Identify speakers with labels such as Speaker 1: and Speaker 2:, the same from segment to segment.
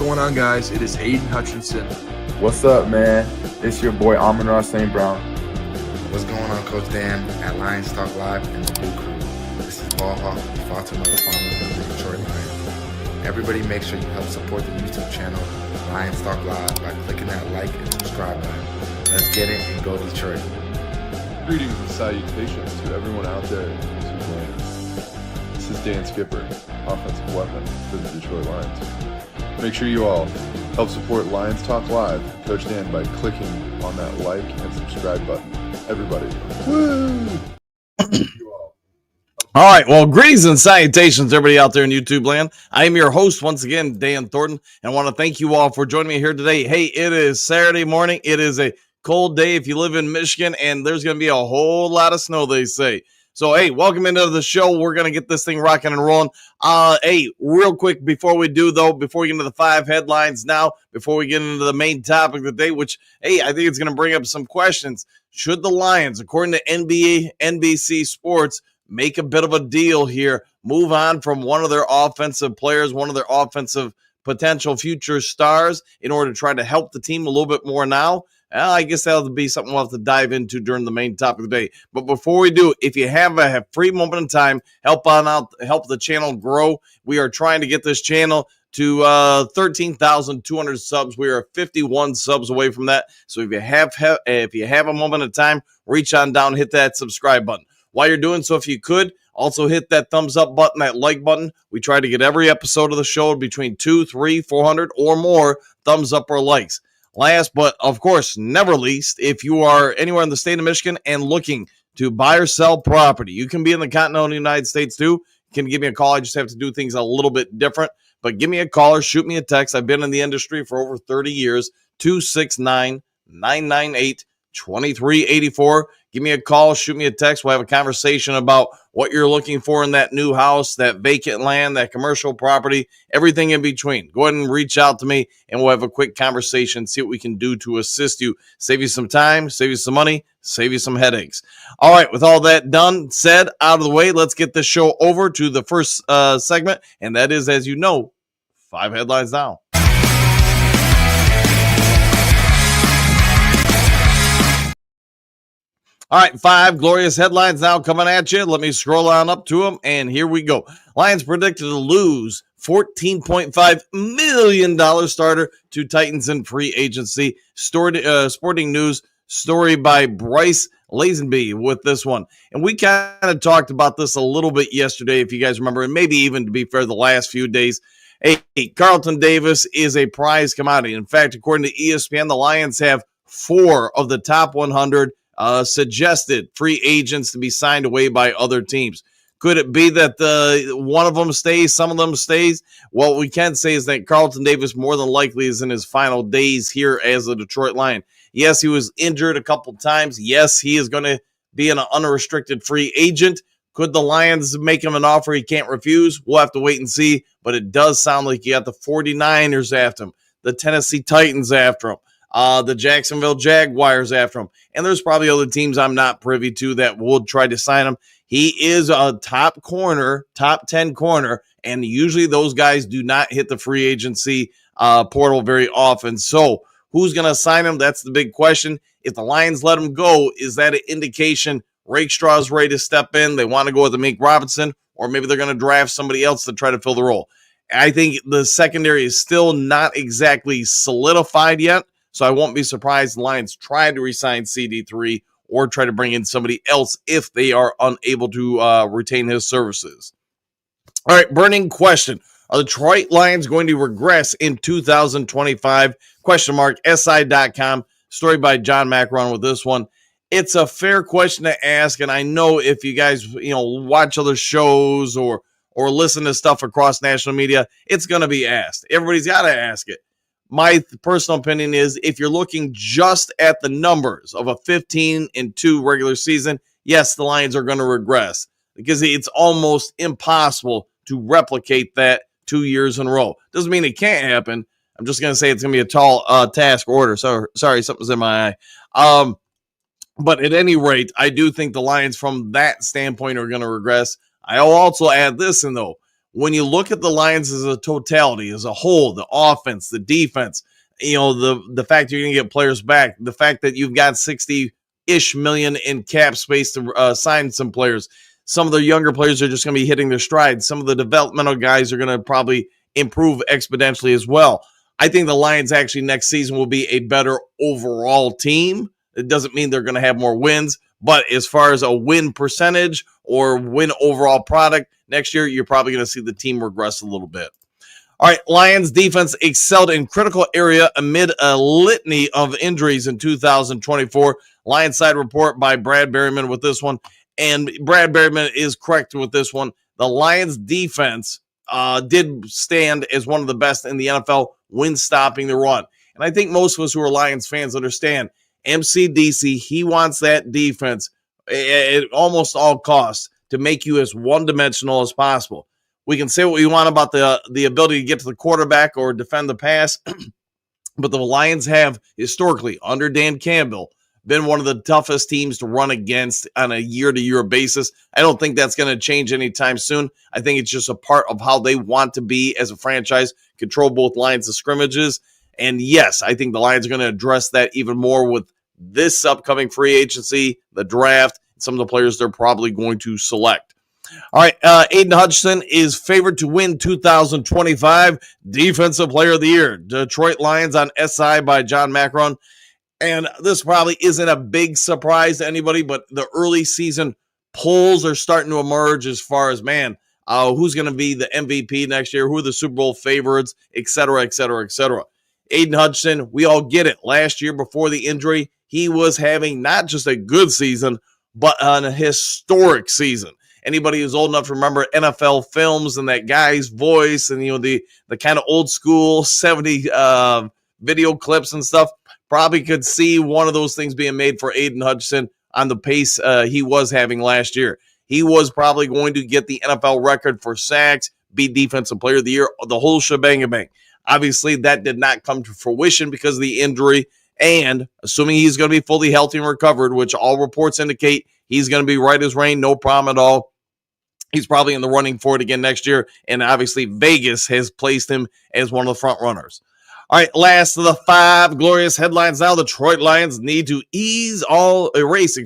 Speaker 1: going on, guys? It is Hayden Hutchinson.
Speaker 2: What's up, man? It's your boy Amon-Ra St. Brown.
Speaker 3: What's going on, Coach Dan at Lions Talk Live and the Blue Crew? This is Ball Hawk, father of the founders of the Detroit Lions. Everybody make sure you help support the YouTube channel Lions Talk Live by clicking that like and subscribe button. Let's get it and go Detroit.
Speaker 4: Greetings and salutations to everyone out there in YouTube land. This is Dan Skipper, offensive weapon for the Detroit Lions. Make sure you all help support Lions Talk Live, Coach Dan, by clicking on that like and subscribe button. Everybody. Woo!
Speaker 5: All right, well, greetings and salutations, everybody out there in YouTube land. I am your host, once again, Dan Thornton, and I want to thank you all for joining me here today. Hey, it is Saturday morning. It is a cold day if you live in Michigan, and there's going to be a whole lot of snow, they say. So, hey, welcome into the show. We're going to get this thing rocking and rolling. Hey, real quick before we do, though, before we get into the 5 headlines now, before we get into the main topic of the day, which, hey, I think it's going to bring up some questions. Should the Lions, according to NBC Sports, make a bit of a deal here, move on from one of their offensive players, one of their offensive potential future stars in order to try to help the team a little bit more now? I guess that'll be something we'll have to dive into during the main topic of the day. But before we do, if you have a free moment in time, help the channel grow. We are trying to get this channel to 13,200 subs. We are 51 subs away from that. So if you have a moment of time, reach on down, hit that subscribe button. While you're doing so, if you could, also hit that thumbs up button, that like button. We try to get every episode of the show between 200, 300, 400 or more thumbs up or likes. Last, but of course, never least, if you are anywhere in the state of Michigan and looking to buy or sell property, you can be in the continental United States too. You can give me a call. I just have to do things a little bit different. But give me a call or shoot me a text. I've been in the industry for over 30 years. 269-998-2384. Give me a call, shoot me a text. We'll have a conversation about what you're looking for in that new house, that vacant land, that commercial property, everything in between. Go ahead and reach out to me, and we'll have a quick conversation, see what we can do to assist you, save you some time, save you some money, save you some headaches. All right, with all that done, said, out of the way, let's get this show over to the first segment, and that is, as you know, 5 headlines now. All right, 5 glorious headlines now coming at you. Let me scroll on up to them, and here we go. Lions predicted to lose $14.5 million starter to Titans in free agency. Sporting News story by Bryce Lazenby with this one. And we kind of talked about this a little bit yesterday, if you guys remember, and maybe even, to be fair, the last few days. Hey, Carlton Davis is a prize commodity. In fact, according to ESPN, the Lions have 4 of the top 100 suggested free agents to be signed away by other teams. Could it be that one of them stays, some of them stays? Well, we can say is that Carlton Davis more than likely is in his final days here as a Detroit Lion. Yes, he was injured a couple times. Yes, he is going to be an unrestricted free agent. Could the Lions make him an offer he can't refuse? We'll have to wait and see, but it does sound like you got the 49ers after him, the Tennessee Titans after him, the Jacksonville Jaguars after him. And there's probably other teams I'm not privy to that would try to sign him. He is a top 10 corner, and usually those guys do not hit the free agency portal very often. So who's going to sign him? That's the big question. If the Lions let him go, is that an indication Rakestraw's ready to step in? They want to go with Amik Robinson, or maybe they're going to draft somebody else to try to fill the role. I think the secondary is still not exactly solidified yet. So I won't be surprised the Lions try to re-sign CD3 or try to bring in somebody else if they are unable to retain his services. All right, burning question. Are the Detroit Lions going to regress in 2025? Question mark, SI.com. Story by John Macron with this one. It's a fair question to ask, and I know if you guys watch other shows or listen to stuff across national media, it's going to be asked. Everybody's got to ask it. My personal opinion is if you're looking just at the numbers of a 15-2 regular season, yes, the Lions are going to regress because it's almost impossible to replicate that 2 years in a row. Doesn't mean it can't happen. I'm just going to say it's going to be a tall task order. So, sorry, something's in my eye. But at any rate, I do think the Lions from that standpoint are going to regress. I'll also add this in, though. when you look at the Lions as a totality, as a whole, the offense, the defense, the fact you're going to get players back, the fact that you've got 60-ish million in cap space to sign some players. Some of the younger players are just going to be hitting their stride. Some of the developmental guys are going to probably improve exponentially as well. I think the Lions actually next season will be a better overall team. It doesn't mean they're going to have more wins, but as far as a win percentage or win overall product, next year you're probably going to see the team regress a little bit. All right, Lions defense excelled in critical area amid a litany of injuries in 2024. Lions side report by Brad Berryman with this one. And Brad Berryman is correct with this one. The Lions defense did stand as one of the best in the NFL when stopping the run. And I think most of us who are Lions fans understand MCDC, he wants that defense at almost all costs to make you as one-dimensional as possible. We can say what we want about the ability to get to the quarterback or defend the pass, but the Lions have historically, under Dan Campbell, been one of the toughest teams to run against on a year-to-year basis. I don't think that's going to change anytime soon. I think it's just a part of how they want to be as a franchise, control both lines of scrimmages. And yes, I think the Lions are going to address that even more with this upcoming free agency, the draft, some of the players they're probably going to select. All right, Aiden Hutchinson is favored to win 2025 Defensive Player of the Year. Detroit Lions on SI by John Macron. And this probably isn't a big surprise to anybody, but the early season polls are starting to emerge as far as, who's going to be the MVP next year, who are the Super Bowl favorites, et cetera, et cetera, et cetera. Aiden Hutchinson, we all get it. Last year before the injury, he was having not just a good season, but an historic season. Anybody who's old enough to remember NFL films and that guy's voice and, the kind of old school 70 video clips and stuff, probably could see one of those things being made for Aiden Hutchinson on the pace he was having last year. He was probably going to get the NFL record for sacks, be Defensive Player of the Year, the whole shebang. Obviously, that did not come to fruition because of the injury, and assuming he's going to be fully healthy and recovered, which all reports indicate he's going to be right as rain, no problem at all. He's probably in the running for it again next year, and obviously Vegas has placed him as one of the front runners. All right, last of the 5 glorious headlines now. The Detroit Lions need to erase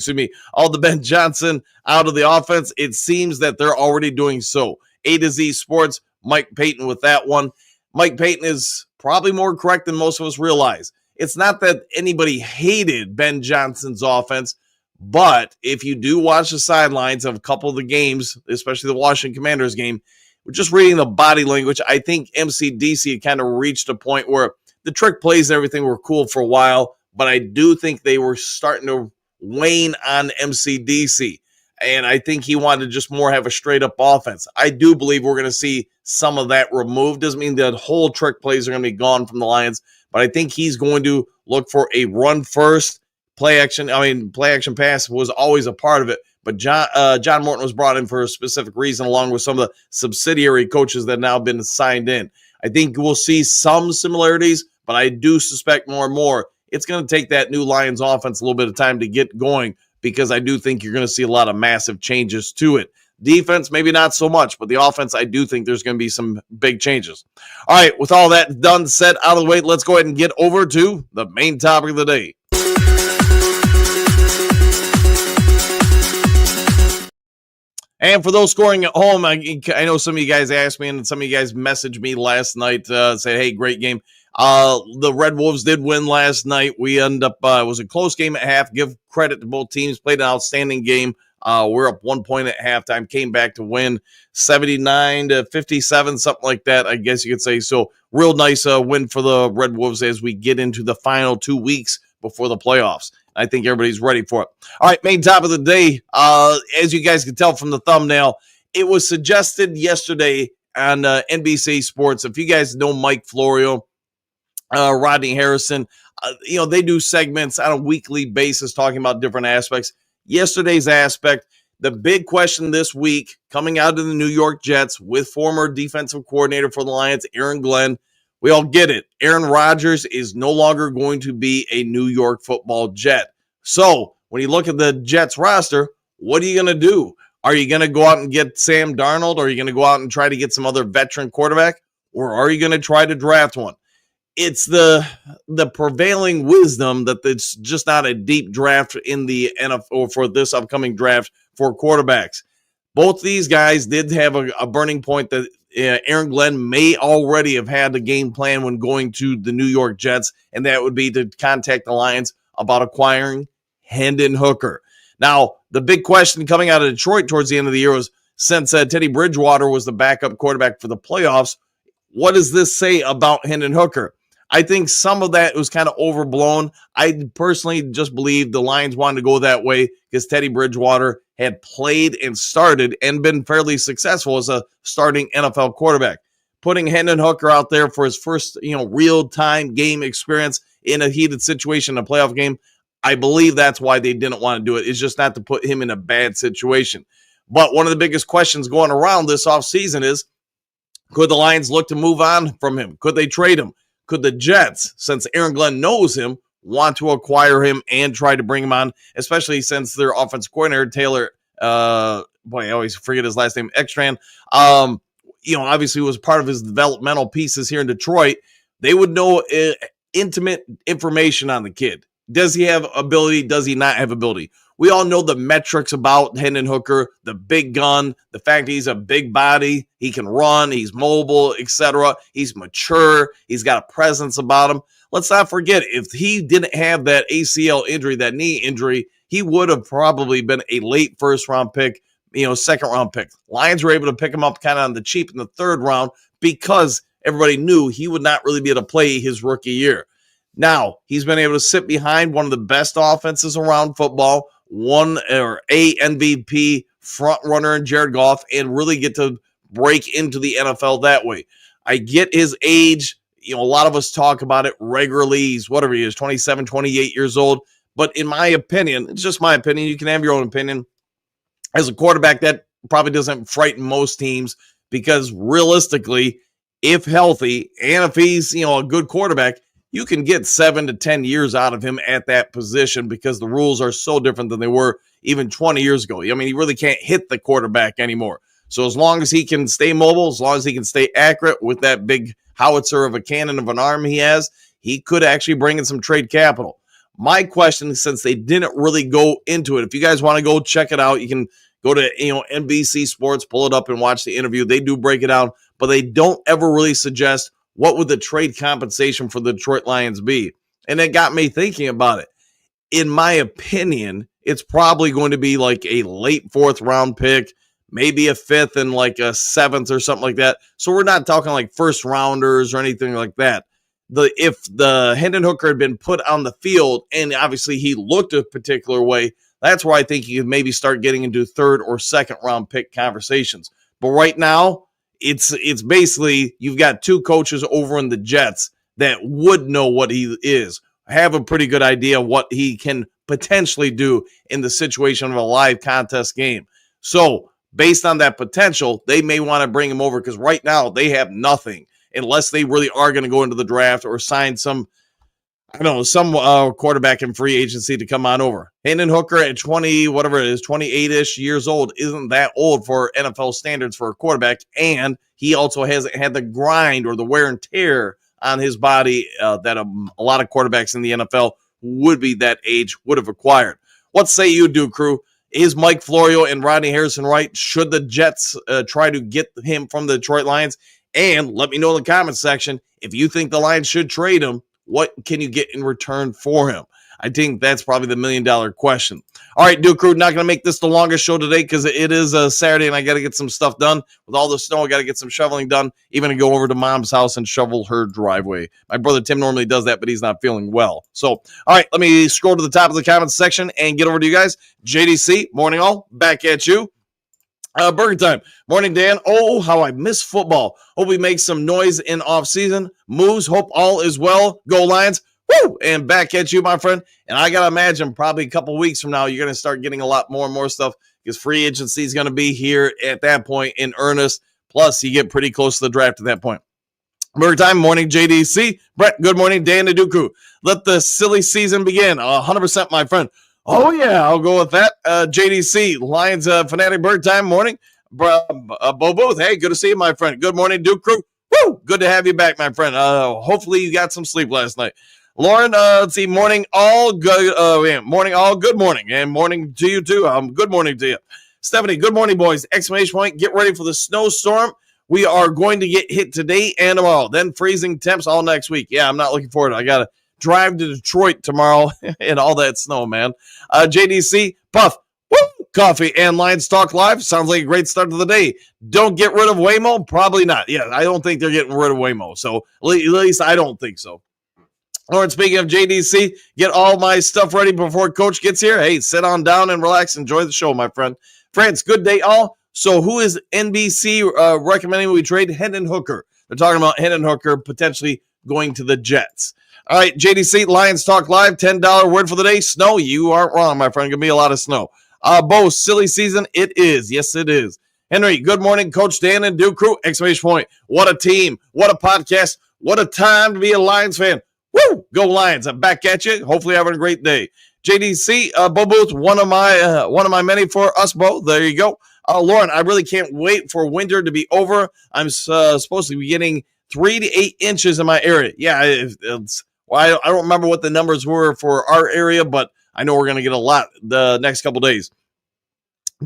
Speaker 5: all the Ben Johnson out of the offense. It seems that they're already doing so. A to Z Sports, Mike Payton with that one. Mike Payton is probably more correct than most of us realize. It's not that anybody hated Ben Johnson's offense, but if you do watch the sidelines of a couple of the games, especially the Washington Commanders game, we're just reading the body language. I think MCDC kind of reached a point where the trick plays and everything were cool for a while, but I do think they were starting to wane on MCDC. And I think he wanted to just more have a straight-up offense. I do believe we're going to see some of that removed. Doesn't mean the whole trick plays are going to be gone from the Lions, but I think he's going to look for a run-first play action. Play action pass was always a part of it, but John Morton was brought in for a specific reason, along with some of the subsidiary coaches that have now been signed in. I think we'll see some similarities, but I do suspect more and more it's going to take that new Lions offense a little bit of time to get going, because I do think you're going to see a lot of massive changes to it. Defense, maybe not so much, but the offense, I do think there's going to be some big changes. All right, with all that done, set out of the way, let's go ahead and get over to the main topic of the day. And for those scoring at home, I know some of you guys asked me, and some of you guys messaged me last night, said, hey, great game. The Red Wolves did win last night. We end up, it was a close game at half. Give credit to both teams. Played an outstanding game. We're up 1 point at halftime. Came back to win 79-57, something like that, I guess you could say. So real nice win for the Red Wolves as we get into the final 2 weeks before the playoffs. I think everybody's ready for it. All right, main top of the day. As you guys can tell from the thumbnail, it was suggested yesterday on NBC Sports. If you guys know Mike Florio, Rodney Harrison, they do segments on a weekly basis talking about different aspects. Yesterday's aspect, the big question this week coming out of the New York Jets with former defensive coordinator for the Lions, Aaron Glenn. We all get it. Aaron Rodgers is no longer going to be a New York Football Jet. So when you look at the Jets roster, what are you going to do? Are you going to go out and get Sam Darnold? Or are you going to go out and try to get some other veteran quarterback? Or are you going to try to draft one? It's the prevailing wisdom that it's just not a deep draft in the NFL for this upcoming draft for quarterbacks. Both these guys did have a burning point that Aaron Glenn may already have had a game plan when going to the New York Jets, and that would be to contact the Lions about acquiring Hendon Hooker. Now, the big question coming out of Detroit towards the end of the year was, since Teddy Bridgewater was the backup quarterback for the playoffs, what does this say about Hendon Hooker? I think some of that was kind of overblown. I personally just believe the Lions wanted to go that way because Teddy Bridgewater had played and started and been fairly successful as a starting NFL quarterback. Putting Hendon Hooker out there for his first, real-time game experience in a heated situation, a playoff game, I believe that's why they didn't want to do it. It's just not to put him in a bad situation. But one of the biggest questions going around this offseason is, could the Lions look to move on from him? Could they trade him? Could the Jets, since Aaron Glenn knows him, want to acquire him and try to bring him on, especially since their offensive coordinator, Taylor, I always forget his last name, Extran, obviously was part of his developmental pieces here in Detroit. They would know intimate information on the kid. Does he have ability? Does he not have ability? We all know the metrics about Hendon Hooker, the big gun, the fact that he's a big body, he can run, he's mobile, etc. He's mature, he's got a presence about him. Let's not forget, if he didn't have that ACL injury, that knee injury, he would have probably been a late first-round pick, second-round pick. Lions were able to pick him up kind of on the cheap in the third round because everybody knew he would not really be able to play his rookie year. Now, he's been able to sit behind one of the best offenses around football, a MVP front runner in Jared Goff, and really get to break into the NFL that way. I get his age. A lot of us talk about it regularly. He's 27, 28 years old. But in my opinion, it's just my opinion. You can have your own opinion. As a quarterback, that probably doesn't frighten most teams because realistically, if healthy and if he's, a good quarterback, you can get 7 to 10 years out of him at that position because the rules are so different than they were even 20 years ago. I mean, he really can't hit the quarterback anymore. So as long as he can stay mobile, as long as he can stay accurate with that big howitzer of a cannon of an arm he has, he could actually bring in some trade capital. My question, since they didn't really go into it, if you guys want to go check it out, you can go to NBC Sports, pull it up and watch the interview. They do break it down, but they don't ever really suggest what would the trade compensation for the Detroit Lions be? And it got me thinking about it. In my opinion, it's probably going to be like a late fourth round pick, maybe a fifth and like a seventh or something like that. So we're not talking like first rounders or anything like that. If the Hendon Hooker had been put on the field and obviously he looked a particular way, that's where I think you could maybe start getting into third or second round pick conversations. But right now, it's basically you've got two coaches over in the Jets that would know what he is, have a pretty good idea what he can potentially do in the situation of a live contest game. So based on that potential, they may want to bring him over because right now they have nothing unless they really are going to go into the draft or sign some quarterback in free agency to come on over. Hendon Hooker at 28-ish years old isn't that old for NFL standards for a quarterback, and he also hasn't had the grind or the wear and tear on his body that a lot of quarterbacks in the NFL who would be that age would have acquired. What say you do, crew? Is Mike Florio and Rodney Harrison right? Should the Jets try to get him from the Detroit Lions? And let me know in the comments section if you think the Lions should trade him. What can you get in return for him? I think that's probably the $1 million question. All right, Duke Crew, not going to make this the longest show today because it is a Saturday and I got to get some stuff done. With all the snow, I got to get some shoveling done. Even to go over to Mom's house and shovel her driveway. My brother Tim normally does that, but he's not feeling well. So, all right, let me scroll to the top of the comments section and get over to you guys. JDC, morning all, back at you. Burger time. Morning, Dan. Oh, how I miss football. Hope we make some noise in off-season. Moves. Hope all is well. Go Lions. Woo! And back at you, my friend. And I got to imagine probably a couple weeks from now, you're going to start getting a lot more and more stuff because free agency is going to be here at that point in earnest. Plus, you get pretty close to the draft at that point. Burger time. Morning, JDC. Brett, good morning. Dan and Dooku. Let the silly season begin. 100%, my friend. Oh, yeah, I'll go with that. JDC, Lions Fanatic Bird Time morning. Bo Booth, hey, good to see you, my friend. Good morning, Duke Crew. Woo! Good to have you back, my friend. Hopefully you got some sleep last night. Lauren, let's see, morning all good. Morning all good morning. And morning to you, too. Good morning to you. Stephanie, good morning, boys. Exclamation point, get ready for the snowstorm. We are going to get hit today and tomorrow. Then freezing temps all next week. Yeah, I'm not looking forward to it. I got to drive to Detroit tomorrow and all that snow, man. JDC, Puff, woo, coffee and Lions Talk Live. Sounds like a great start to the day. Don't get rid of Waymo? Probably not. Yeah, I don't think they're getting rid of Waymo. So at least I don't think so. Or speaking of JDC, get all my stuff ready before Coach gets here. Hey, sit on down and relax. Enjoy the show, my friend. Friends, good day all. So who is NBC recommending we trade? Hendon Hooker. They're talking about Hendon Hooker potentially going to the Jets. All right, JDC, Lions Talk Live, $10 word for the day. Snow, you aren't wrong, my friend. Going to be a lot of snow. Bo, silly season? It is. Yes, it is. Henry, good morning, Coach Dan and Duke Crew. Exclamation point. What a team. What a podcast. What a time to be a Lions fan. Woo! Go Lions. I'm back at you. Hopefully having a great day. JDC, Bo Booth, one of my many for us, Bo. There you go. Lauren, I really can't wait for winter to be over. I'm supposed to be getting 3 to 8 inches in my area. Yeah, I don't remember what the numbers were for our area, but I know we're going to get a lot the next couple days.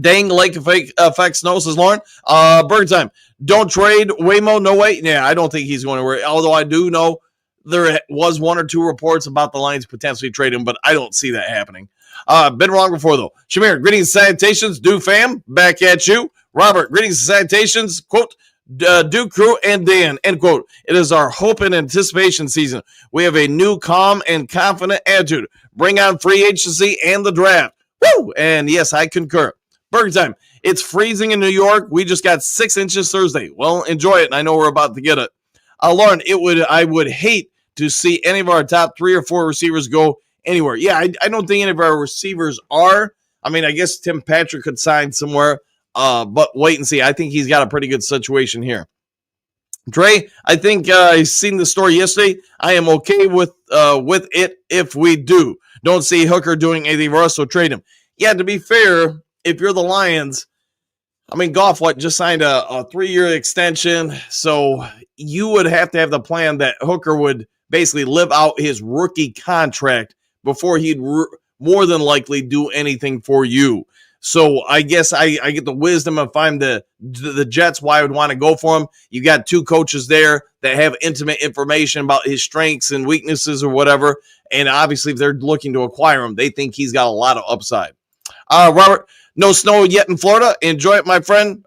Speaker 5: Dang lake effect snow, says Lauren. Bird time. Don't trade Waymo. No way. Yeah, I don't think he's going to work. Although I do know there was 1 or 2 reports about the Lions potentially trading him, but I don't see that happening. Been wrong before, though. Shamir, greetings and salutations. Do fam, back at you. Robert, greetings and salutations. Quote, Duke Crew and Dan, end quote. It is our hope and anticipation season. We have a new calm and confident attitude. Bring on free agency and the draft. Woo! And yes, I concur. Burger time. It's freezing in New York. We just got 6 inches Thursday. Well, enjoy it, and I know we're about to get it. Lauren, I would hate to see any of our top 3 or 4 receivers go anywhere. Yeah, I don't think any of our receivers are. I mean, I guess Tim Patrick could sign somewhere. But wait and see. I think he's got a pretty good situation here. Dre, I think I seen the story yesterday. I am okay with it if we do. Don't see Hooker doing anything for us, so trade him. Yeah, to be fair, if you're the Lions, I mean, Goff just signed a 3-year extension, so you would have to have the plan that Hooker would basically live out his rookie contract before he'd more than likely do anything for you. So I guess I get the wisdom if I'm the Jets, why I would want to go for him. You got 2 coaches there that have intimate information about his strengths and weaknesses or whatever. And obviously, if they're looking to acquire him, they think he's got a lot of upside. Robert, no snow yet in Florida. Enjoy it, my friend.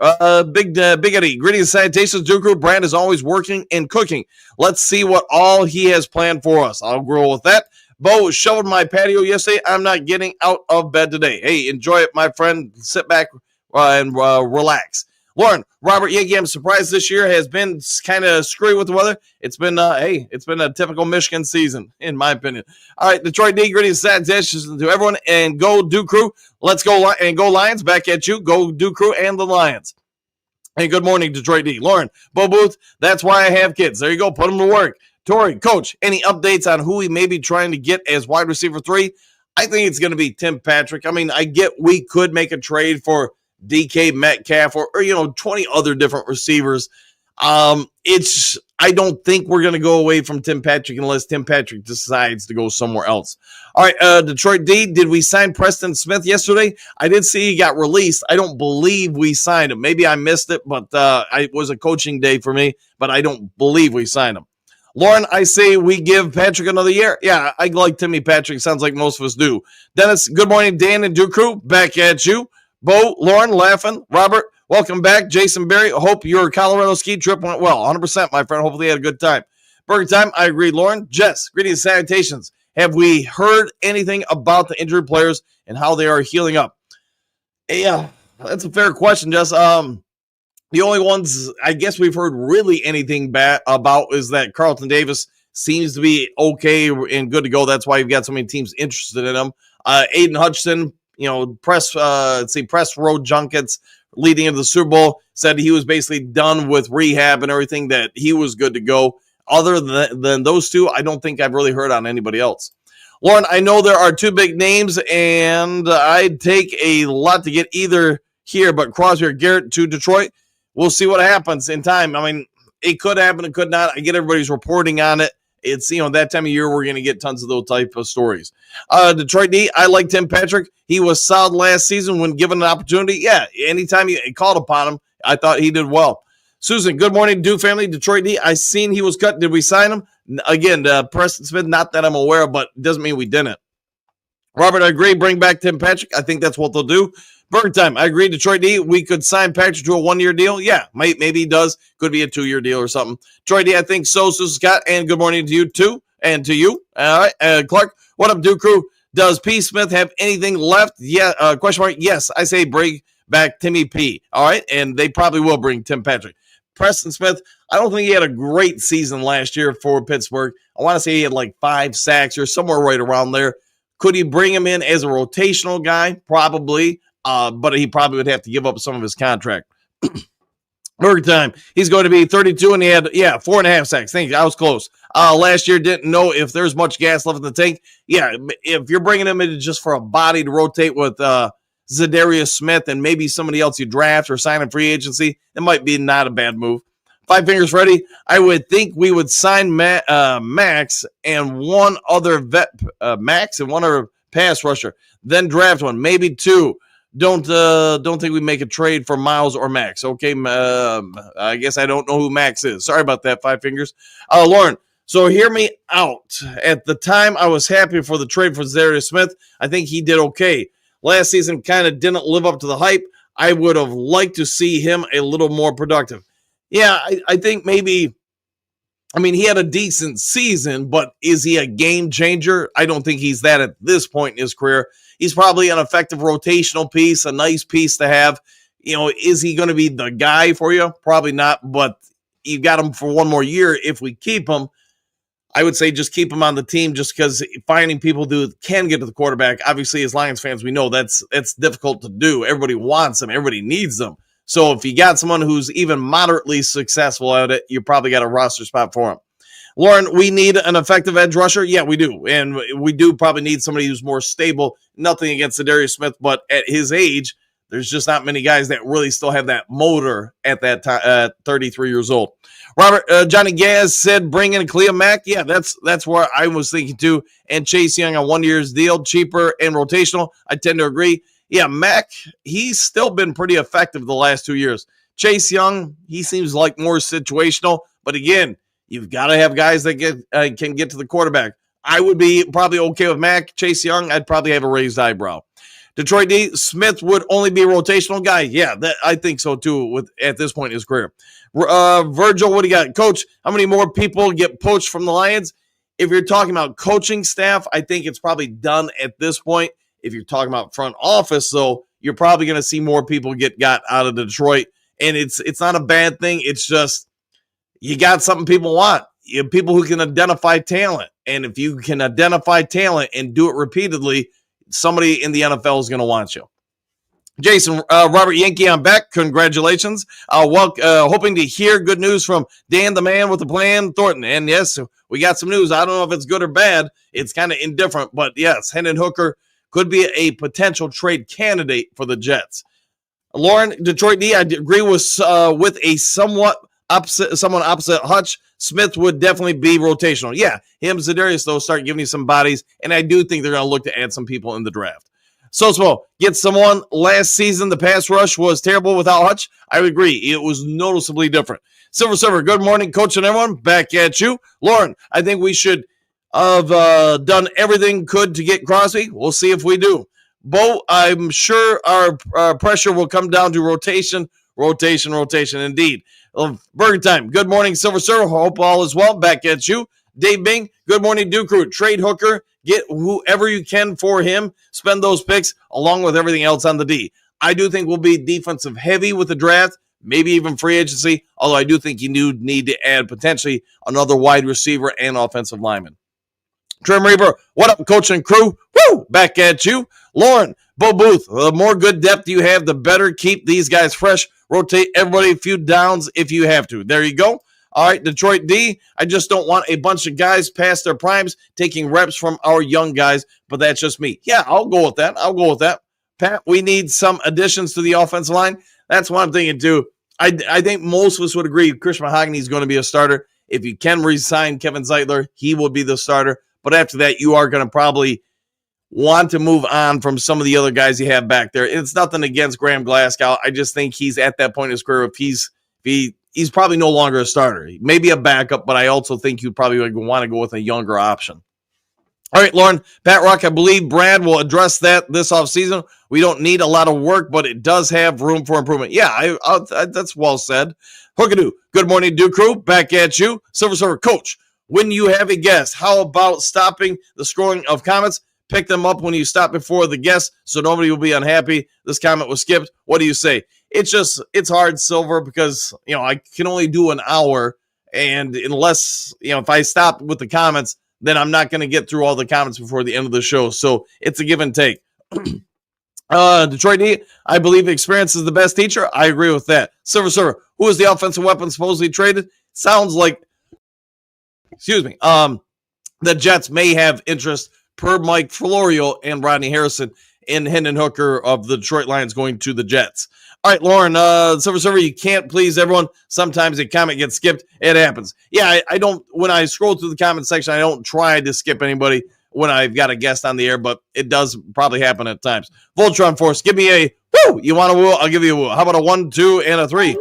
Speaker 5: Big Eddie, greetings, salutations, Duke Group. Brand is always working and cooking. Let's see what all he has planned for us. I'll grow with that. Bo shoveled my patio yesterday. I'm not getting out of bed today. Hey, enjoy it, my friend. Sit back and relax. Lauren, Robert Yagi, I'm surprised this year has been kind of screwy with the weather. It's been, it's been a typical Michigan season, in my opinion. All right, Detroit D, greetings, salutations to everyone, and go Duke Crew. Let's go and go Lions. Back at you. Go Duke Crew and the Lions. Hey, good morning, Detroit D. Lauren, Bo Booth, that's why I have kids. There you go. Put them to work. Tori, Coach, any updates on who we may be trying to get as wide receiver 3? I think it's going to be Tim Patrick. I mean, I get we could make a trade for DK Metcalf or 20 other different receivers. I don't think we're going to go away from Tim Patrick unless Tim Patrick decides to go somewhere else. All right, Detroit D, did we sign Preston Smith yesterday? I did see he got released. I don't believe we signed him. Maybe I missed it, but it was a coaching day for me, but I don't believe we signed him. Lauren, I say we give Patrick another year. Yeah, I like Timmy Patrick. Sounds like most of us do. Dennis, good morning, Dan and Duke Crew. Back at you. Bo, Lauren, laughing. Robert, welcome back. Jason Berry, hope your Colorado ski trip went well. 100%, my friend. Hopefully you had a good time. Burger time, I agree, Lauren. Jess, greetings, salutations. Have we heard anything about the injured players and how they are healing up? Yeah, that's a fair question, Jess. The only ones I guess we've heard really anything bad about is that Carlton Davis seems to be okay and good to go. That's why you've got so many teams interested in him. Aiden Hutchinson, press road junkets leading into the Super Bowl, said he was basically done with rehab and everything, that he was good to go. Other than those 2, I don't think I've really heard on anybody else. Lauren, I know there are two big names, and I'd take a lot to get either here, but Crosby or Garrett to Detroit. We'll see what happens in time. I mean, it could happen, it could not. I get everybody's reporting on it. It's, that time of year we're going to get tons of those type of stories. Detroit D, I like Tim Patrick. He was solid last season when given an opportunity. Yeah, anytime you called upon him, I thought he did well. Susan, good morning, Dew family. Detroit D, I seen he was cut. Did we sign him? Again, Preston Smith, not that I'm aware of, but doesn't mean we didn't. Robert, I agree. Bring back Tim Patrick. I think that's what they'll do. Burger time. I agree. Detroit D, we could sign Patrick to a 1-year deal. Yeah, maybe he does. Could be a 2-year deal or something. Detroit D, I think so. Susan Scott, and good morning to you too, and to you. All right, Clark, what up, Dew crew? Does P. Smith have anything left? Yeah. Question mark. Yes, I say bring back Timmy P. All right, and they probably will bring Tim Patrick. Preston Smith, I don't think he had a great season last year for Pittsburgh. I want to say he had like 5 sacks or somewhere right around there. Could he bring him in as a rotational guy? Probably, but he probably would have to give up some of his contract. Burger time. He's going to be 32, and he had, 4.5 sacks. Thank you. I was close. Last year, didn't know if there's much gas left in the tank. Yeah, if you're bringing him in just for a body to rotate with Zadarius Smith and maybe somebody else you draft or sign in free agency, it might be not a bad move. Five Fingers Freddy, I would think we would sign Max and one other vet, Max and one other pass rusher, then draft one, maybe 2. Don't think we make a trade for Miles or Max. Okay, I guess I don't know who Max is. Sorry about that, Five Fingers. Lauren, so hear me out. At the time, I was happy for the trade for Zadarius Smith. I think he did okay. Last season kind of didn't live up to the hype. I would have liked to see him a little more productive. Yeah, I think maybe, he had a decent season, but is he a game changer? I don't think he's that at this point in his career. He's probably an effective rotational piece, a nice piece to have. Is he going to be the guy for you? Probably not, but you got him for one more year. If we keep him, I would say just keep him on the team just because finding people who can get to the quarterback, obviously as Lions fans, we know that's difficult to do. Everybody wants them. Everybody needs them. So if you got someone who's even moderately successful at it, you probably got a roster spot for him. Lauren, we need an effective edge rusher. Yeah, we do. And we do probably need somebody who's more stable. Nothing against Zadarius Smith, but at his age, there's just not many guys that really still have that motor at that time, at 33 years old. Robert, Johnny Gaz said bring in Khalil Mack. Yeah, that's where I was thinking too. And Chase Young on 1 year's deal, cheaper and rotational. I tend to agree. Yeah, Mack, he's still been pretty effective the last 2 years. Chase Young, he seems like more situational. But again, you've got to have guys that can get to the quarterback. I would be probably okay with Mack. Chase Young, I'd probably have a raised eyebrow. Detroit D, Smith would only be a rotational guy. Yeah, I think so too at this point in his career. Virgil, what do you got? Coach, how many more people get poached from the Lions? If you're talking about coaching staff, I think it's probably done at this point. If you're talking about front office, though, you're probably going to see more people got out of Detroit. And it's not a bad thing. It's just you got something people want. You have people who can identify talent. And if you can identify talent and do it repeatedly, somebody in the NFL is going to want you. Jason, Robert Yankee, I'm back. Congratulations. Hoping to hear good news from Dan, the man with the plan, Thornton. And yes, we got some news. I don't know if it's good or bad. It's kind of indifferent. But yes, Hendon Hooker could be a potential trade candidate for the Jets. Lauren, Detroit D, I agree with a somewhat opposite Hutch. Smith would definitely be rotational. Yeah, him, Zadarius, though, start giving you some bodies, and I do think they're going to look to add some people in the draft. So, get someone. Last season, the pass rush was terrible without Hutch. I would agree. It was noticeably different. Silver, good morning, Coach and everyone. Back at you. Lauren, I think we should have done everything could to get Crosby. We'll see if we do. Bo, I'm sure our pressure will come down to rotation. Indeed. Burger time. Good morning, Silver Surfer. Hope all is well. Back at you. Dave Bing. Good morning, Duke Crew. Trade Hooker. Get whoever you can for him. Spend those picks along with everything else on the D. I do think we'll be defensive heavy with the draft, maybe even free agency, although I do think you do need to add potentially another wide receiver and offensive lineman. Trim Reaper, what up, Coach and crew? Woo! Back at you. Lauren, Bo Booth, the more good depth you have, the better. Keep these guys fresh. Rotate everybody a few downs if you have to. There you go. All right, Detroit D, I just don't want a bunch of guys past their primes taking reps from our young guys, but that's just me. Yeah, I'll go with that. Pat, we need some additions to the offensive line. That's what I'm thinking too. I think most of us would agree Chris Mahogany is going to be a starter. If you can re-sign Kevin Zeitler, he will be the starter. But after that, you are going to probably want to move on from some of the other guys you have back there. It's nothing against Graham Glasgow. I just think he's at that point in his career. If he's probably no longer a starter, maybe a backup, but I also think you probably would want to go with a younger option. All right, Lauren, Pat Rock, I believe Brad will address that this offseason. We don't need a lot of work, but it does have room for improvement. Yeah, that's well said. Hookadoo, good morning, Duke Crew. Back at you. Silver Server, Coach, when you have a guest, how about stopping the scrolling of comments? Pick them up when you stop before the guest so nobody will be unhappy. This comment was skipped. What do you say? It's hard, Silver, because, I can only do an hour, and unless, if I stop with the comments, then I'm not going to get through all the comments before the end of the show. So it's a give and take. Detroit D, I believe experience is the best teacher. I agree with that. Silver Server, who is the offensive weapon supposedly traded? Sounds like, the Jets may have interest per Mike Florio and Rodney Harrison in Hendon Hooker of the Detroit Lions going to the Jets. All right, Lauren, Silver Server, you can't please everyone. Sometimes a comment gets skipped. It happens. Yeah, I don't, when I scroll through the comment section, I don't try to skip anybody when I've got a guest on the air, but it does probably happen at times. Voltron Force, give me a woo. You want a woo? I'll give you a woo. How about a 1, 2, and a 3?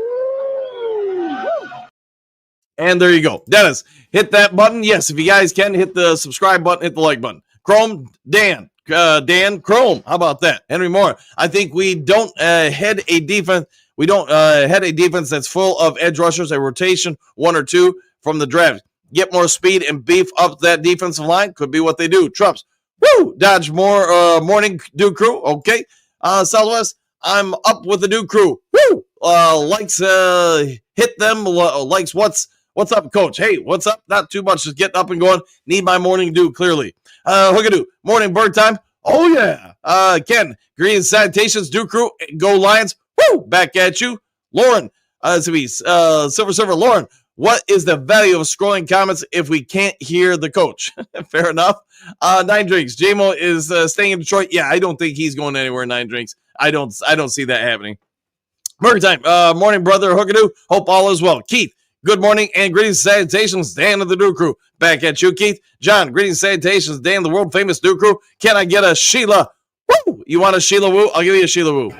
Speaker 5: And there you go. Dennis, hit that button. Yes, if you guys can, hit the subscribe button, hit the like button. Chrome, Dan, Chrome. How about that? Henry Moore. I think we don't head a defense. We don't head a defense that's full of edge rushers, a rotation, 1 or 2 from the draft. Get more speed and beef up that defensive line. Could be what they do. Trumps. Woo! Dodge more morning Duke Crew. Okay. Southwest. I'm up with the Duke Crew. Woo! Likes hit them. Likes what's up, Coach? Hey, what's up? Not too much. Just getting up and going. Need my morning dew, clearly. Hookadoo, morning bird time. Oh, yeah. Ken, green salutations, Duke Crew. Go Lions. Woo! Back at you. Lauren, Silver Server. Lauren, what is the value of scrolling comments if we can't hear the coach? Fair enough. 9 Drinks. JMO is staying in Detroit. Yeah, I don't think he's going anywhere, 9 Drinks. I don't see that happening. Burger time. Morning, brother Hookadoo. Hope all is well. Keith, good morning and greetings, salutations, Dan of the Duke Crew. Back at you, Keith. John, greetings, salutations, Dan, the world famous Duke Crew. Can I get a Sheila? Woo! You want a Sheila Woo? I'll give you a Sheila Woo.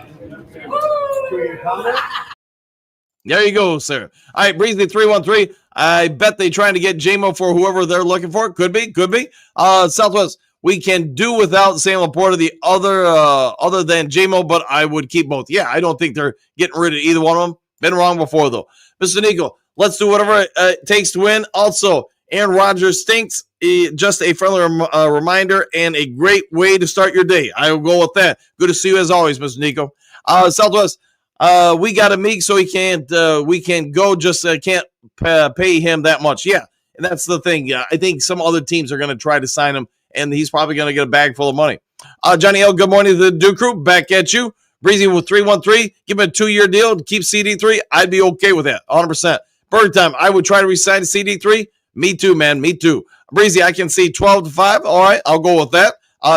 Speaker 5: There you go, sir. All right, Breezy 313. I bet they trying to get JMO for whoever they're looking for. Could be. Southwest, we can do without Sam Laporta, the other than JMO, but I would keep both. Yeah, I don't think they're getting rid of either one of them. Been wrong before, though. Mr. Nico, let's do whatever it takes to win. Also, Aaron Rodgers stinks. Just a friendly reminder and a great way to start your day. I will go with that. Good to see you as always, Mr. Nico. Southwest, we got a Meek, so he can't. We can go. Just can't pay him that much. Yeah, and that's the thing. Yeah, I think some other teams are going to try to sign him, and he's probably going to get a bag full of money. Johnny L, good morning to the Duke Crew. Back at you. Breezy with 313. Give him a 2-year deal to keep CD3. I'd be okay with that. 100%. Bird time. I would try to resign CD3. Me too, man. Me too. Breezy, I can see 12-5. All right, I'll go with that.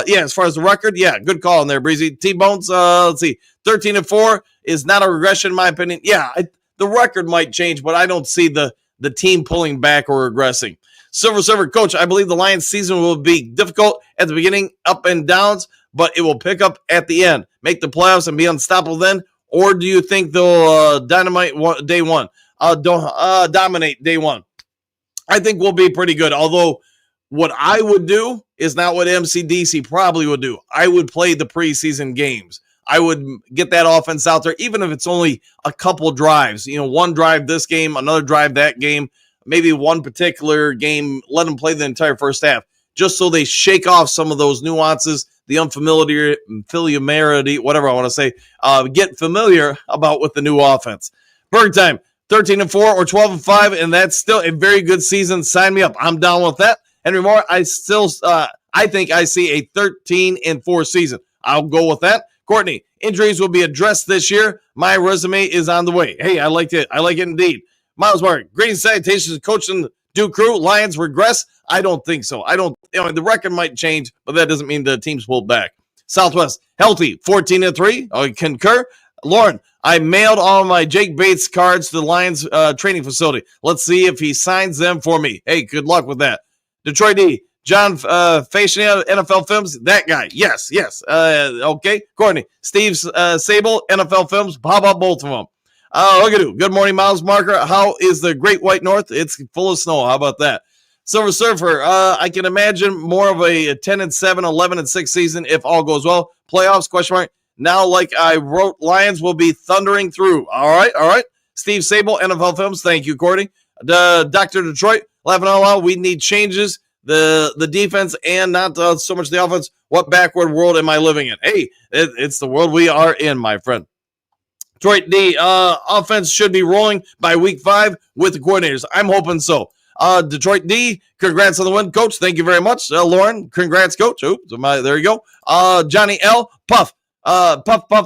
Speaker 5: Yeah, as far as the record, yeah, good call in there, Breezy. T-Bones, let's see. 13-4 is not a regression, in my opinion. Yeah, the record might change, but I don't see the team pulling back or regressing. Silver Server, Coach, I believe the Lions season will be difficult at the beginning, up and downs, but it will pick up at the end. Make the playoffs and be unstoppable then? Or do you think they'll dominate day one? Dominate day one. I think we'll be pretty good, although what I would do is not what MCDC probably would do. I would play the preseason games. I would get that offense out there, even if it's only a couple drives. One drive this game, another drive that game, maybe one particular game, let them play the entire first half, just so they shake off some of those nuances, the unfamiliarity, whatever I want to say, get familiar about with the new offense. Berg time, 13-4 or 12-5, and that's still a very good season. Sign me up. I'm down with that. Henry Moore, I think I see a 13-4 season. I'll go with that. Courtney, injuries will be addressed this year. My resume is on the way. Hey, I like it. I like it indeed. Miles Mark, greetings, salutations, coach and Duke crew. Lions regress? I don't think so. The record might change, but that doesn't mean the team's pulled back. Southwest, healthy, 14-3. I concur. Lauren, I mailed all my Jake Bates cards to the Lions training facility. Let's see if he signs them for me. Hey, good luck with that. Detroit D, John Fashionia, NFL Films, that guy. Yes. Okay. Courtney, Steve Sable, NFL Films. How about both of them? Good morning, Miles Marker. How is the Great White North? It's full of snow. How about that? Silver Surfer, I can imagine more of a 10-7, 11-6 season if all goes well. Playoffs, question mark. Now, like I wrote, Lions will be thundering through. All right. Steve Sable, NFL Films. Thank you, Courtney. Dr. Detroit, laughing out loud. We need changes. The defense and not so much the offense. What backward world am I living in? Hey, it's the world we are in, my friend. Detroit D, offense should be rolling by week 5 with the coordinators. I'm hoping so. Detroit D, congrats on the win, coach. Thank you very much. Lauren, congrats, coach. There you go. Johnny L, Puff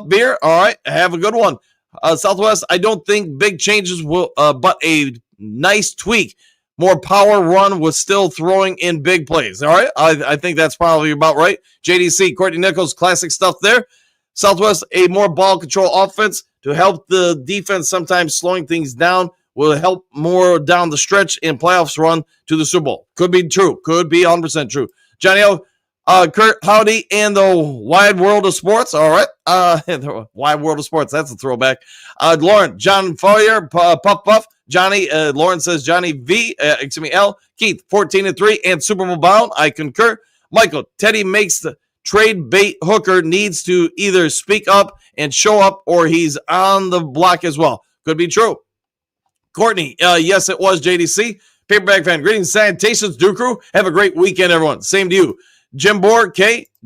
Speaker 5: beer. All right, have a good one. Southwest, I don't think big changes will, but a nice tweak. More power run with still throwing in big plays. All right, I think that's probably about right. JDC, Courtney Nichols, classic stuff there. Southwest, a more ball control offense to help the defense, sometimes slowing things down, will help more down the stretch in playoffs run to the Super Bowl. Could be true. Could be 100% true. Johnny O, Kurt, howdy, in the wide world of sports. All right. The wide world of sports. That's a throwback. Lauren, John Foyer, Puff. Johnny, Lauren says Johnny V, L. Keith, 14-3 and Super Bowl bound. I concur. Michael, Teddy makes the trade bait hooker needs to either speak up and show up or he's on the block as well. Could be true. Courtney, yes, it was JDC. Paperback fan, greetings, salutations, Duke crew. Have a great weekend, everyone. Same to you. Jim Bohr,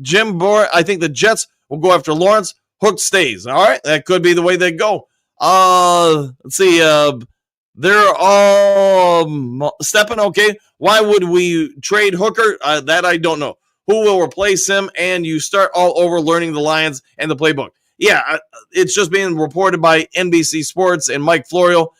Speaker 5: Jim Bohr, I think the Jets will go after Lawrence. Hook stays. All right, that could be the way they go. Let's see. They're all stepping. Okay, why would we trade Hooker? That I don't know. Who will replace him? And you start all over learning the Lions and the playbook. Yeah, it's just being reported by NBC Sports and Mike Florio.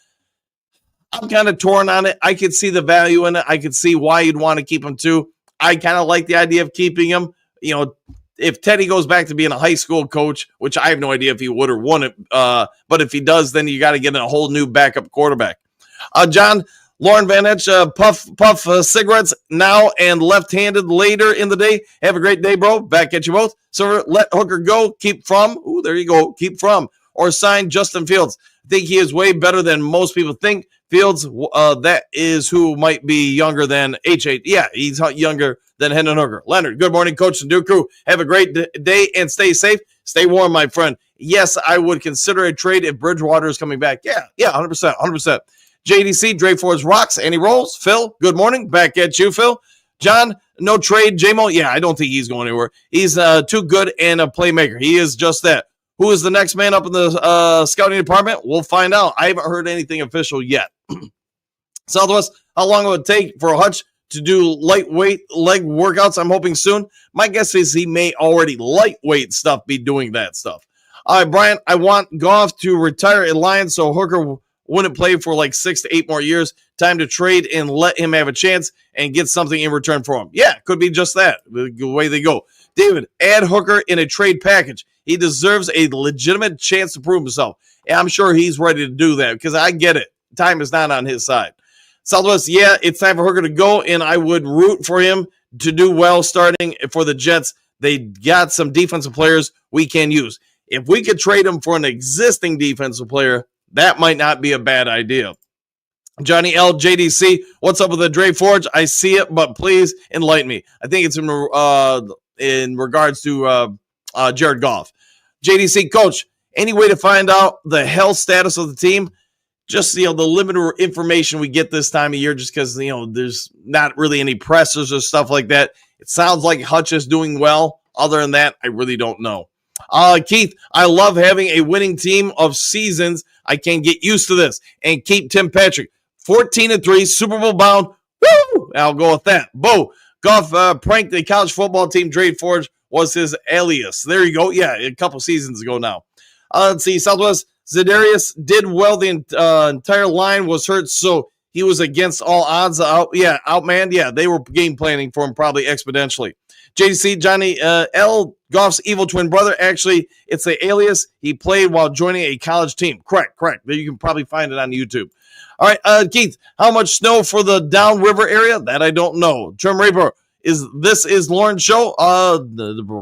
Speaker 5: I'm kind of torn on it. I could see the value in it. I could see why you'd want to keep him too. I kind of like the idea of keeping him. You know, if Teddy goes back to being a high school coach, which I have no idea if he would or wouldn't, but if he does, then you got to get a whole new backup quarterback. John, Lauren Van Etch, puff cigarettes now and left-handed later in the day. Have a great day, bro. Back at you both. So let Hooker go. Keep from. Ooh, there you go. Keep from. Or sign Justin Fields. I think he is way better than most people think. Fields, that is who might be younger than H8. Yeah, he's younger than Hendon Hooker. Leonard, good morning, coach and Duke crew. Have a great day and stay safe. Stay warm, my friend. Yes, I would consider a trade if Bridgewater is coming back. Yeah, 100%. JDC, Dre Ford's rocks. Andy Rolls. Phil, good morning. Back at you, Phil. John, no trade. J-Mo, yeah, I don't think he's going anywhere. He's too good and a playmaker. He is just that. Who is the next man up in the scouting department? We'll find out. I haven't heard anything official yet. Southwest, how long will it take for Hutch to do lightweight leg workouts? I'm hoping soon. My guess is he may already lightweight stuff be doing that stuff. All right, Brian, I want Goff to retire at Lions so Hooker wouldn't play for like 6 to 8 more years. Time to trade and let him have a chance and get something in return for him. Yeah, could be just that, the way they go. David, add Hooker in a trade package. He deserves a legitimate chance to prove himself. And I'm sure he's ready to do that because I get it. Time is not on his side. Southwest, yeah, it's time for Hooker to go, and I would root for him to do well starting for the Jets. They got some defensive players we can use. If we could trade him for an existing defensive player, that might not be a bad idea. Johnny L. JDC, what's up with the Dre Forge? I see it, but please enlighten me. I think it's in regards to Jared Goff. JDC, coach, any way to find out the health status of the team? Just, the limited information we get this time of year, just because, there's not really any pressers or stuff like that. It sounds like Hutch is doing well. Other than that, I really don't know. Keith, I love having a winning team of seasons. I can get used to this. And keep Tim Patrick, 14-3, Super Bowl bound. Woo! I'll go with that. Bo, Goff pranked the college football team. Dre Forge was his alias. There you go. Yeah, a couple seasons ago now. Let's see, Southwest. Zedarius did well. The entire line was hurt, so he was against all odds. Outmanned. Yeah, they were game planning for him probably exponentially. JDC, Johnny L. Goff's evil twin brother. Actually, it's the alias he played while joining a college team. Correct. You can probably find it on YouTube. All right, Keith, how much snow for the downriver area? That I don't know. Term Raper, is Lauren's show?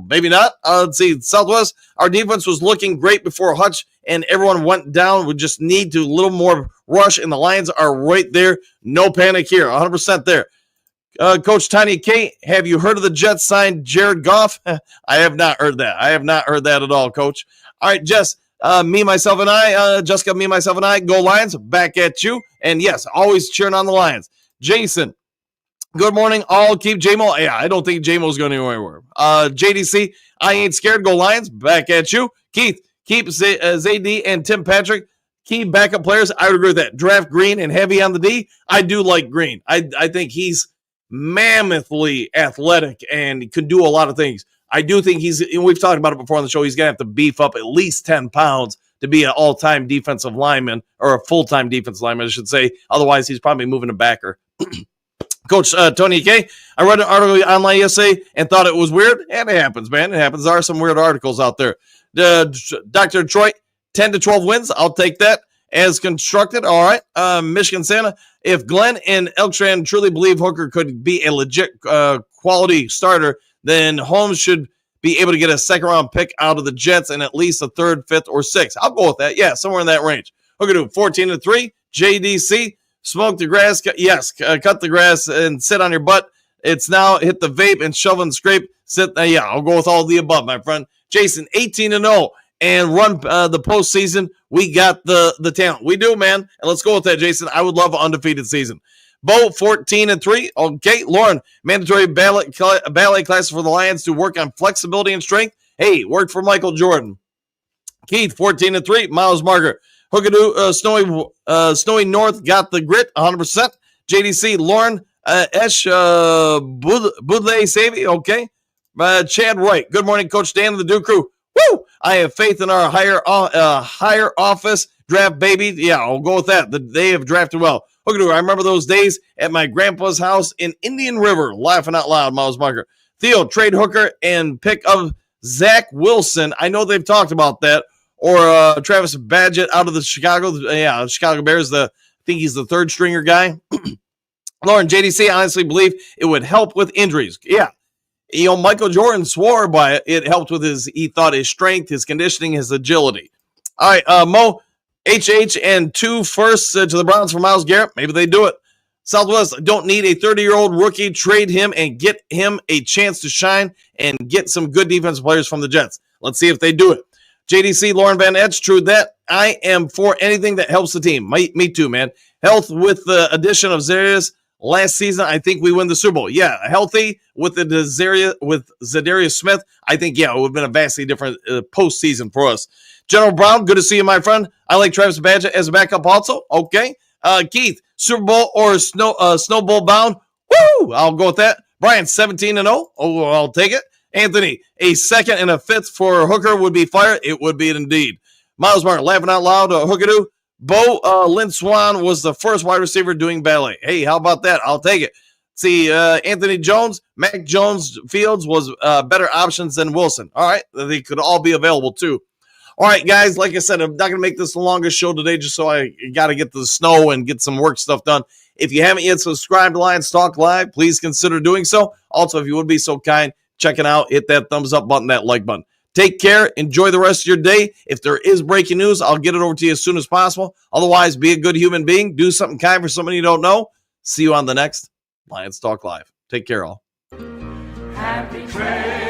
Speaker 5: Maybe not. Let's see. Southwest, our defense was looking great before Hutch and everyone went down. We just need to a little more rush, and the Lions are right there. No panic here. 100% there. Coach Tiny K, have you heard of the Jets signed Jared Goff? I have not heard that. I have not heard that at all, Coach. All right, Jess, Jessica, me, myself, and I, go Lions, back at you. And yes, always cheering on the Lions. Jason, good morning, all. Keep J-Mo. Yeah, I don't think J-Mo's going anywhere. JDC, I ain't scared, go Lions, back at you. Keith, keep ZD and Tim Patrick. Key backup players, I would agree with that. Draft Green and heavy on the D. I do like Green. I think he's mammothly athletic and could do a lot of things. I do think we've talked about it before on the show, he's going to have to beef up at least 10 pounds to be an all-time defensive lineman, or a full-time defensive lineman, I should say. Otherwise, he's probably moving a backer. Coach Tony K, I read an article online yesterday and thought it was weird, and it happens, man. It happens. There are some weird articles out there. Dr. Detroit, 10 to 12 wins. I'll take that as constructed. All right. Michigan Santa, if Glenn and Eltran truly believe Hooker could be a legit quality starter, then Holmes should be able to get a second-round pick out of the Jets and at least a third, fifth, or sixth. I'll go with that. Yeah, somewhere in that range. Hooker do 14-3. JDC, smoke the grass. Yes, cut the grass and sit on your butt. It's now hit the vape and shove and scrape. Yeah, I'll go with all the above, my friend. Jason, 18-0. And run the postseason. We got the talent. We do, man. And let's go with that, Jason. I would love an undefeated season. Bo, 14-3. Okay, Lauren, mandatory ballet class for the Lions to work on flexibility and strength. Hey, worked for Michael Jordan. Keith, 14-3. Miles Margaret. Hookadoo, Snowy North got the grit, 100%. JDC, Lauren, Esh, Budley Savy. Okay. Chad Wright. Good morning, Coach Dan of the Duke Crew. Woo! I have faith in our higher office draft, baby. Yeah, I'll go with that. They have drafted well. I remember those days at my grandpa's house in Indian River. Laughing out loud, Miles Marker. Theo, trade Hooker and pick up Zach Wilson. I know they've talked about that. Or Travis Badgett out of the Chicago Bears. I think he's the third stringer guy. Lauren, JDC, I honestly believe it would help with injuries. Yeah. Michael Jordan swore by it. It helped with he thought his strength, his conditioning, his agility. All right, Mo, HH and 2 firsts to the Browns for Myles Garrett. Maybe they do it. Southwest don't need a 30-year-old rookie. Trade him and get him a chance to shine and get some good defensive players from the Jets. Let's see if they do it. JDC, Lauren Van Etch, true that. I am for anything that helps the team. Me too, man. Health with the addition of Zarius. Last season, I think we win the Super Bowl. Yeah, healthy with Zadarius Smith. I think, it would have been a vastly different postseason for us. General Brown, good to see you, my friend. I like Travis Badgett as a backup also. Okay. Keith, Super Bowl or Snowball bound? Woo! I'll go with that. Brian, 17-0. Oh, I'll take it. Anthony, a second and a fifth for Hooker would be fire. It would be it indeed. Miles Martin, laughing out loud. Hookadoo. Bo Lynn Swan was the first wide receiver doing ballet. Hey, how about that? I'll take it. See, Anthony Jones, Mac Jones Fields was better options than Wilson. All right, they could all be available too. All right, guys, like I said, I'm not going to make this the longest show today just so I got to get the snow and get some work stuff done. If you haven't yet subscribed to Lions Talk Live, please consider doing so. Also, if you would be so kind, check it out, hit that thumbs up button, that like button. Take care. Enjoy the rest of your day. If there is breaking news, I'll get it over to you as soon as possible. Otherwise, be a good human being. Do something kind for somebody you don't know. See you on the next Lions Talk Live. Take care, all.
Speaker 6: Happy trail.